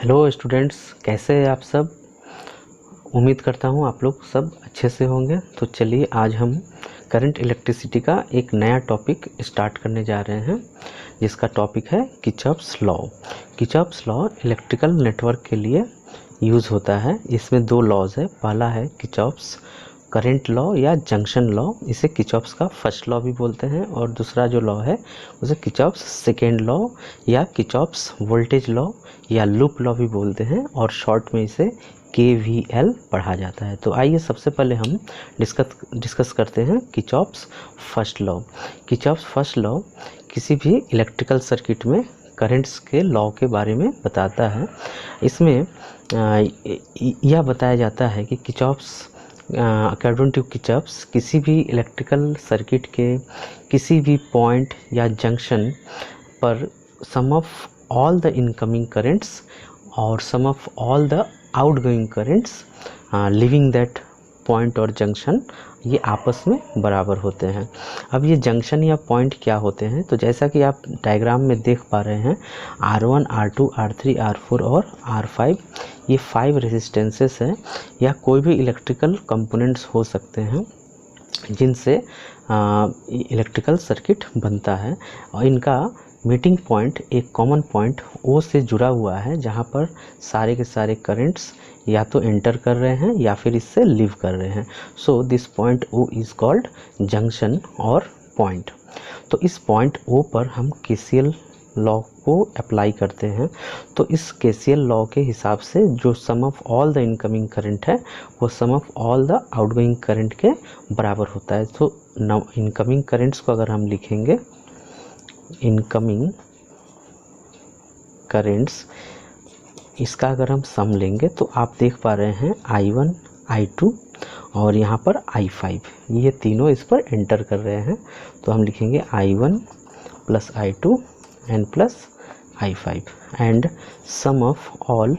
Hello students, कैसे हैं आप सब। उम्मीद करता हूँ आप लोग सब अच्छे से होंगे। तो चलिए आज हम करंट इलेक्ट्रिसिटी का एक नया टॉपिक स्टार्ट करने जा रहे हैं, जिसका टॉपिक है Kirchhoff's law. Kirchhoff's law electrical network के लिए यूज़ होता है। इसमें दो लॉज है। पहला है किर्चॉफ्स करंट लॉ या जंक्शन लॉ, इसे किर्चॉफ्स का फर्स्ट लॉ भी बोलते हैं, और दूसरा जो लॉ है उसे किर्चॉफ्स सेकेंड लॉ या किर्चॉफ्स वोल्टेज लॉ या लूप लॉ भी बोलते हैं, और शॉर्ट में इसे KVL पढ़ा जाता है। तो आइए सबसे पहले हम डिस्कस करते हैं Kirchhoff's first law. Kirchhoff's first law किसी भी इलेक्ट्रिकल सर्किट में करंट्स के लॉ के बारे में बताता है। इसमें यह बताया जाता है कि किर्चॉफ्स अकॉर्डिंग टू किर्चॉफ्स किसी भी इलेक्ट्रिकल सर्किट के किसी भी पॉइंट या जंक्शन पर sum of all the incoming currents और sum of all the outgoing currents leaving that point और जंक्शन ये आपस में बराबर होते हैं। अब ये जंक्शन या पॉइंट क्या होते हैं, तो जैसा कि आप डायग्राम में देख पा रहे हैं, R1, R2, R3, R4 और R5 ये 5 रेजिस्टेंसेस हैं, या कोई भी इलेक्ट्रिकल कंपोनेंट्स हो सकते हैं जिनसे इलेक्ट्रिकल सर्किट बनता है। और इनका मीटिंग पॉइंट एक कॉमन पॉइंट O से जुड़ा हुआ है, जहाँ पर सारे के सारे करंट्स या तो एंटर कर रहे हैं या फिर इससे लीव कर रहे हैं। So this point O is called junction और पॉइंट। तो इस पॉइंट O पर हम KCL लॉ को अप्लाई करते हैं। तो इस KCL लॉ के हिसाब से जो sum of all the incoming current है वो sum of all the outgoing current के बराबर होता है। तो इनकमिंग करंट्स को अगर हम लिखेंगे, इनकमिंग करेंट्स, इसका अगर हम सम लेंगे तो आप देख पा रहे हैं I1, I2 और यहाँ पर I5, ये तीनों इस पर एंटर कर रहे हैं। तो हम लिखेंगे I1 plus I2 and plus I5 and sum of all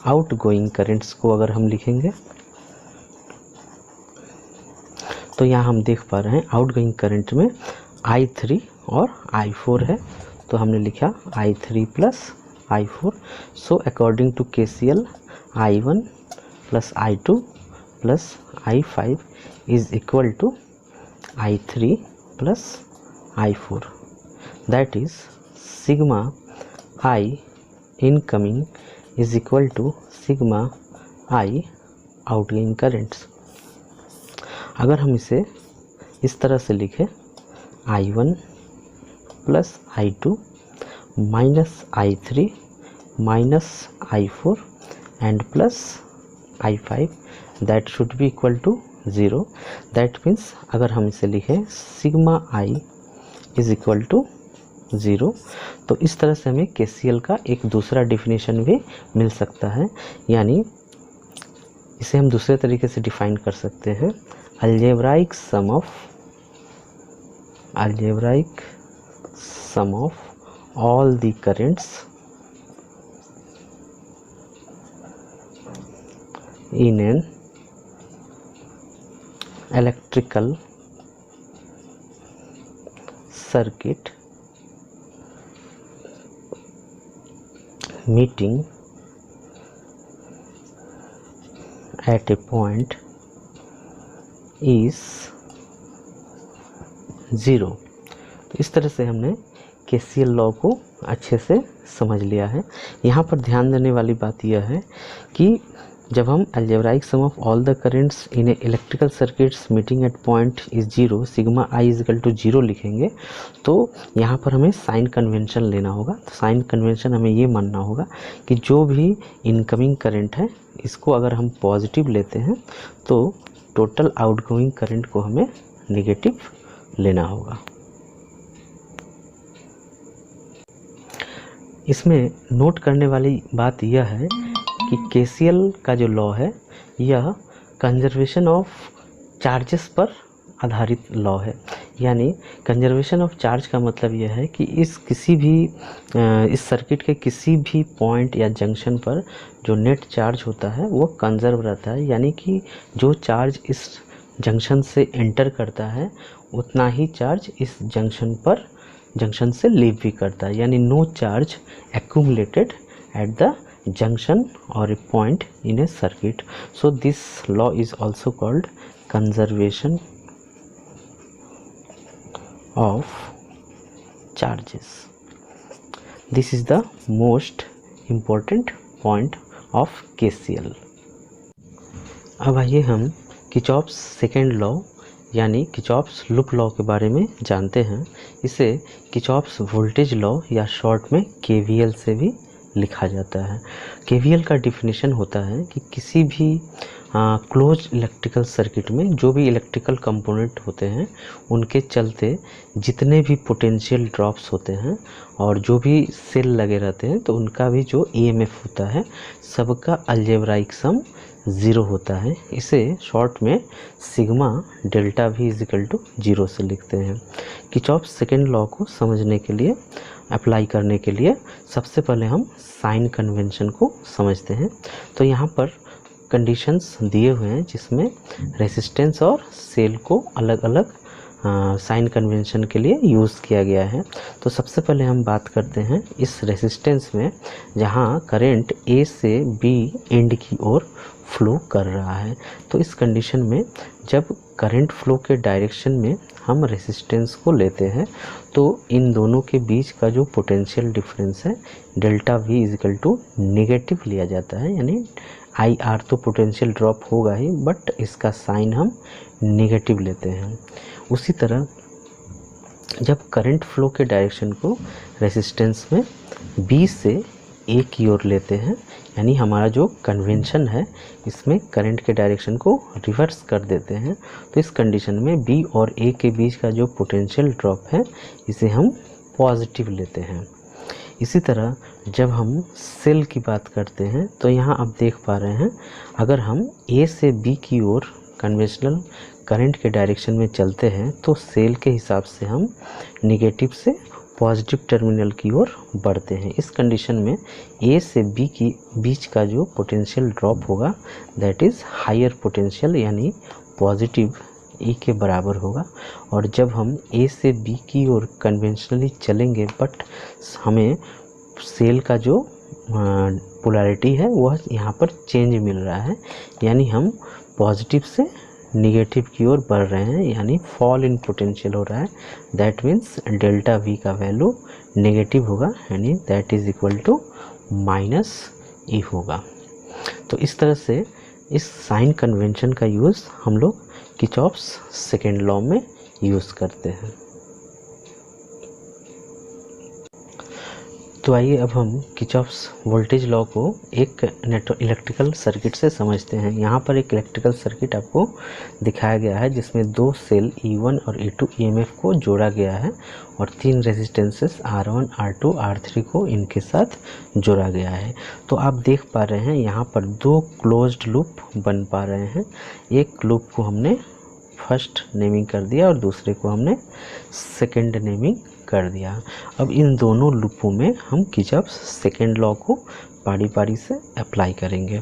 outgoing currents को अगर हम लिखेंगे तो यहाँ हम देख पा रहे हैं आउटगोइंग करंट में I3 और I4 है। तो हमने लिखा I3 plus I4। So according to KCL I1 plus I2 plus I5 is equal to I3 plus I4। That is sigma I incoming is equal to sigma I outgoing currents. अगर हम इसे इस तरह से लिखें, I1 plus I2 minus I3 minus I4 and plus I5, that should be equal to 0। That means अगर हम इसे लिखें sigma I is equal to 0, तो इस तरह से हमें KCL का एक दूसरा डेफिनेशन भी मिल सकता है। यानी इसे हम दूसरे तरीके से डिफाइन कर सकते हैं, algebraic sum of all the currents in an electrical circuit meeting at a point is 0। तो इस तरह से हमने KCL लॉ को अच्छे से समझ लिया है। यहाँ पर ध्यान देने वाली बात यह है कि जब हम algebraic sum of all the currents in a electrical circuits meeting at point is 0 sigma I is equal to 0 लिखेंगे, तो यहाँ पर हमें साइन कन्वेंशन लेना होगा। तो साइन कन्वेंशन हमें ये मानना होगा कि जो भी इनकमिंग करंट है इसको अगर हम पॉजिटिव लेते हैं तो टोटल आउटगोइंग करंट को हमें नेगेटिव लेना होगा। इसमें नोट करने वाली बात यह है कि KCL का जो लॉ है यह कंजर्वेशन ऑफ चार्जेस पर आधारित लॉ है। यानी कंजर्वेशन ऑफ चार्ज का मतलब यह है कि इस सर्किट के किसी भी पॉइंट या जंक्शन पर जो नेट चार्ज होता है वो कंजर्व रहता है। यानी कि जो चार्ज इस जंक्शन से एंटर करता है उतना ही चार्ज इस जंक्शन से लीव भी करता है। यानी no charge accumulated at the junction or a point in a circuit. So this law is also called conservation of charges. This is the most important point of KCL. अब आइए हम Kirchhoff's second law यानी Kirchhoff's loop law के बारे में जानते हैं। इसे किर्चॉफ्स वोल्टेज लॉ या शॉर्ट में KVL से भी लिखा जाता है। KVL का डिफिनीशन होता है कि किसी भी क्लोज इलेक्ट्रिकल सर्किट में जो भी इलेक्ट्रिकल कंपोनेंट होते हैं उनके चलते जितने भी पोटेंशियल ड्रॉप्स होते हैं और जो भी सेल लगे रहते हैं तो उनका भी जो EMF होता है सबका अलजेब्राइक सम 0 होता है। इसे शॉर्ट में sigma delta V is equal to 0 से लिखते हैं। किर्चॉफ्स सेकेंड लॉ को समझने के लिए अप्लाई करने के लिए सबसे पहले हम साइन कन्वेंशन को समझते हैं। तो यहाँ पर कंडीशंस दिए हुए हैं जिसमें रेजिस्टेंस और सेल को अलग अलग साइन कन्वेंशन के लिए यूज़ किया गया है। तो सबसे पहले हम बात करते हैं इस रेजिस्टेंस में जहाँ करंट A से B एंड की ओर फ्लो कर रहा है। तो इस कंडीशन में जब करंट फ्लो के डायरेक्शन में हम रेजिस्टेंस को लेते हैं तो इन दोनों के बीच का जो पोटेंशियल डिफरेंस है delta V is equal to negative लिया जाता है। यानी IR तो पोटेंशियल ड्रॉप होगा ही बट इसका साइन हम नेगेटिव लेते हैं। उसी तरह जब करंट फ्लो के डायरेक्शन को रेजिस्टेंस में B से A की ओर लेते हैं यानी हमारा जो कन्वेंशन है इसमें करंट के डायरेक्शन को रिवर्स कर देते हैं तो इस कंडीशन में B और A के बीच का जो पोटेंशियल ड्रॉप है इसे हम पॉजिटिव लेते हैं। इसी तरह जब हम सेल की बात करते हैं तो यहाँ आप देख पा रहे हैं अगर हम A से B की ओर कन्वेंशनल करंट के डायरेक्शन में चलते हैं तो सेल के हिसाब से हम नेगेटिव से पॉजिटिव टर्मिनल की ओर बढ़ते हैं। इस कंडीशन में A से B की बीच का जो पोटेंशियल ड्रॉप होगा दैट इज़ हायर पोटेंशियल यानी पॉजिटिव E के बराबर होगा। और जब हम A से B की ओर कन्वेंशनली चलेंगे बट हमें सेल का जो पोलैरिटी है वह यहाँ पर चेंज मिल रहा है यानी हम पॉजिटिव से निगेटिव की ओर बढ़ रहे हैं यानी फॉल इन पोटेंशियल हो रहा है। दैट मीन्स डेल्टा V का वैल्यू नेगेटिव होगा यानी that is equal to -E होगा। तो इस तरह से इस साइन कन्वेंशन का यूज़ हम लोग किर्चॉफ्स सेकेंड लॉ में यूज़ करते हैं। तो आइए अब हम किर्चॉफ्स वोल्टेज लॉ को एक इलेक्ट्रिकल सर्किट से समझते हैं। यहाँ पर एक इलेक्ट्रिकल सर्किट आपको दिखाया गया है जिसमें दो सेल E1 और E2 EMF को जोड़ा गया है और तीन रेजिस्टेंसेस R1, R2, R3 को इनके साथ जोड़ा गया है। तो आप देख पा रहे हैं यहाँ पर दो क्लोज्ड लूप बन पा रहे हैं। एक लूप को हमने फर्स्ट नेमिंग कर दिया और दूसरे को हमने सेकेंड नेमिंग कर दिया। अब इन दोनों लूपों में हम किर्चॉफ्स सेकेंड लॉ को पारी पारी से अप्लाई करेंगे।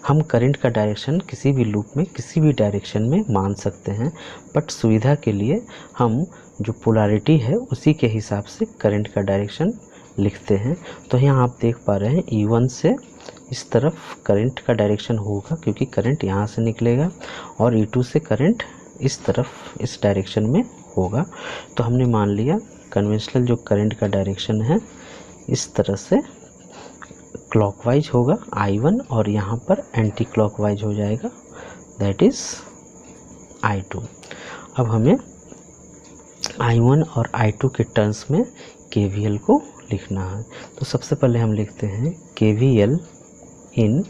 हम करंट का डायरेक्शन किसी भी लूप में किसी भी डायरेक्शन में मान सकते हैं बट सुविधा के लिए हम जो पोलैरिटी है उसी के हिसाब से करंट का डायरेक्शन लिखते हैं। तो यहाँ आप देख पा रहे हैं E1 से इस तरफ करंट का डायरेक्शन होगा क्योंकि करंट यहाँ से निकलेगा और E2 से करंट इस तरफ इस डायरेक्शन में होगा। तो हमने मान लिया कन्वेंशनल जो करंट का डायरेक्शन है इस तरह से क्लॉकवाइज होगा I1 और यहाँ पर एंटी क्लॉकवाइज हो जाएगा दैट इज़ I2। अब हमें I1 और I2 के टर्म्स में KVL को लिखना है। तो सबसे पहले हम लिखते हैं KVL in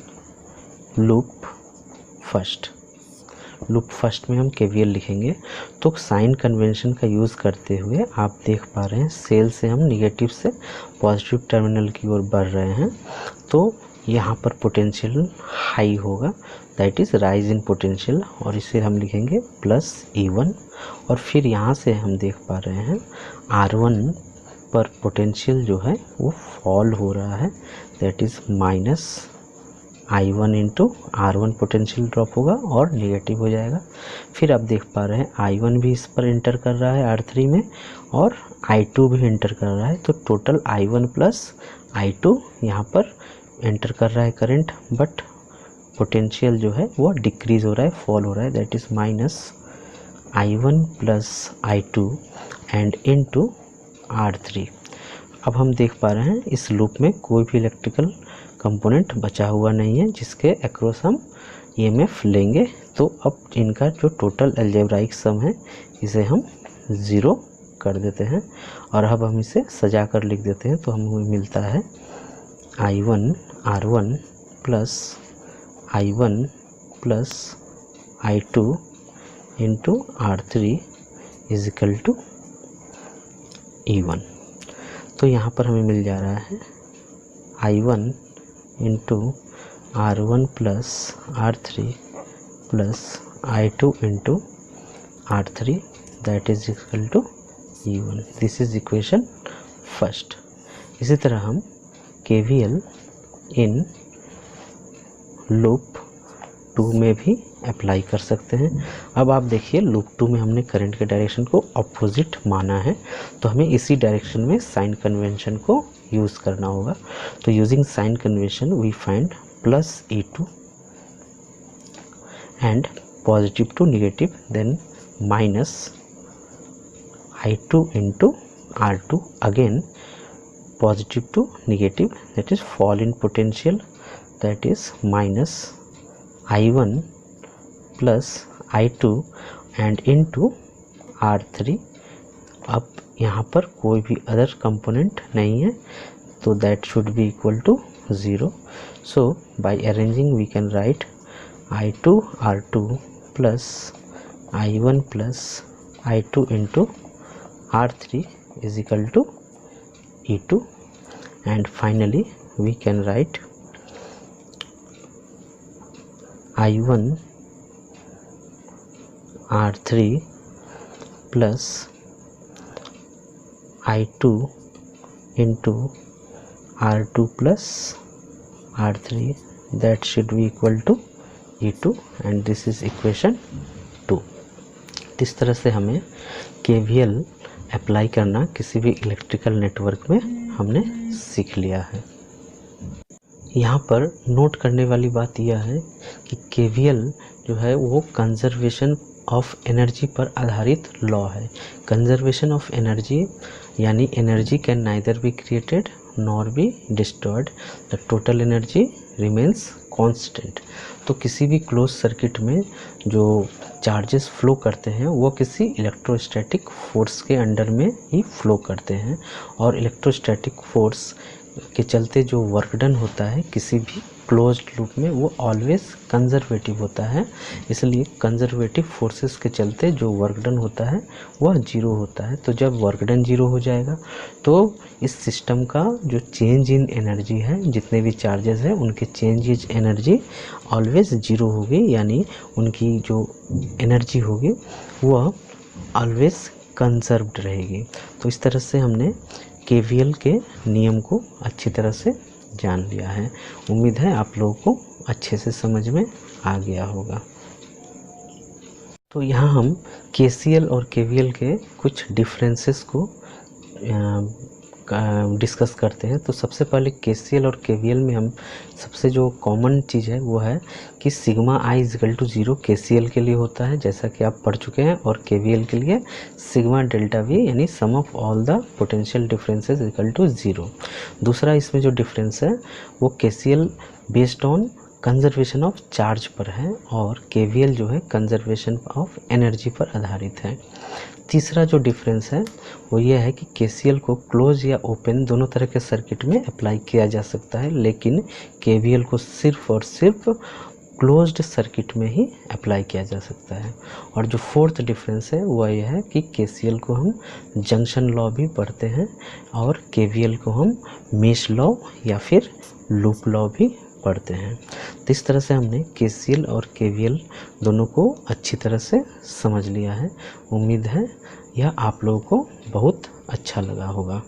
loop first. Loop first में हम KVL लिखेंगे तो साइन कन्वेंशन का यूज़ करते हुए आप देख पा रहे हैं सेल से हम निगेटिव से पॉजिटिव टर्मिनल की ओर बढ़ रहे हैं। तो यहाँ पर पोटेंशियल हाई होगा that is rise in potential और इसे हम लिखेंगे +E1 और फिर यहाँ से हम देख पा रहे हैं R1 पर पोटेंशियल जो है वो फॉल हो रहा है that is -I1 into R1 potential drop होगा और नेगेटिव हो जाएगा। फिर आप देख पा रहे हैं I1 भी इस पर इंटर कर रहा है R3 में और I2 भी इंटर कर रहा है। तो टोटल I1 प्लस I2 यहाँ पर एंटर कर रहा है करंट, बट पोटेंशियल जो है वो डिक्रीज हो रहा है, फॉल हो रहा है, that is minus I1 plus I2 and into R3। अब हम देख पा रहे हैं इस लूप में कोई भी इलेक्ट्रिकल कंपोनेंट बचा हुआ नहीं है जिसके अक्रॉस हम EMF लेंगे। तो अब इनका जो टोटल अलजेब्राइक सम है इसे हम 0 कर देते हैं और अब हम इसे सजा कर लिख देते हैं। तो हमें मिलता है I1 R1 plus I1 plus I2 into R3 is equal to E1। तो यहाँ पर हमें मिल जा रहा है I1 into R1 plus R3 plus I2 into R3 that is equal to E1। This is equation first. इसी तरह हम KVL इन लूप 2 में भी अप्लाई कर सकते हैं। अब आप देखिए लूप 2 में हमने करंट के डायरेक्शन को अपोजिट माना है, तो हमें इसी डायरेक्शन में साइन कन्वेंशन को यूज़ करना होगा। तो using sign convention we find plus E2 and positive to negative, then minus I2 into R2, again positive to negative, that is fall in potential, that is minus I1 plus I2 and into R3। अब यहाँ पर कोई भी other component नहीं है, तो that should be equal to 0। So by arranging we can write I2 R2 plus I1 plus I2 into R3 is equal to E2, and finally we can write I1 R3 plus I2 into R2 plus R3, that should be equal to E2, and this is equation 2। इस तरह से हमें KVL apply करना किसी भी electrical network में हमने सीख लिया है। यहाँ पर नोट करने वाली बात यह है कि KVL जो है वो कंजर्वेशन ऑफ एनर्जी पर आधारित लॉ है। कंजर्वेशन ऑफ एनर्जी यानी energy can neither be created nor be destroyed, the total energy remains constant. तो किसी भी क्लोज सर्किट में जो चार्जेस फ्लो करते हैं वो किसी इलेक्ट्रोस्टैटिक फोर्स के अंडर में ही फ्लो करते हैं, और इलेक्ट्रोस्टैटिक फोर्स के चलते जो वर्क डन होता है किसी भी क्लोज्ड लूप में वो ऑलवेज कंजर्वेटिव होता है। इसलिए कंजर्वेटिव फोर्सेस के चलते जो वर्क डन होता है वह जीरो होता है। तो जब वर्क डन जीरो हो जाएगा तो इस सिस्टम का जो चेंज इन एनर्जी है, जितने भी चार्जेस हैं उनके change in energy always zero होगी, यानी उनकी जो एनर्जी होगी वह ऑलवेज कंजर्व्ड रहेगी। तो इस तरह से हमने KVL के नियम को अच्छी तरह से जान लिया है। उम्मीद है आप लोगों को अच्छे से समझ में आ गया होगा। तो यहाँ हम KCL और KVL के कुछ डिफरेंसेस को डिस्कस करते हैं। तो सबसे पहले KCL और KVL में हम सबसे जो कॉमन चीज़ है वो है कि sigma I is equal to 0 KCL के लिए होता है, जैसा कि आप पढ़ चुके हैं, और KVL के लिए सिग्मा डेल्टा V यानी sum of all the potential differences equal to 0। दूसरा इसमें जो डिफरेंस है वो KCL based on conservation of charge पर है और KVL जो है कंजर्वेशन ऑफ एनर्जी पर आधारित है। तीसरा जो डिफरेंस है वो ये है कि KCL को क्लोज या ओपन दोनों तरह के सर्किट में अप्लाई किया जा सकता है, लेकिन KVL को सिर्फ और सिर्फ क्लोज्ड सर्किट में ही अप्लाई किया जा सकता है। और जो फोर्थ डिफरेंस है वो ये है कि KCL को हम जंक्शन लॉ भी पढ़ते हैं और KVL को हम मेश लॉ या फिर लूप लॉ भी पढ़ते हैं। तो इस तरह से हमने KCL और KVL दोनों को अच्छी तरह से समझ लिया है। उम्मीद है यह आप लोगों को बहुत अच्छा लगा होगा।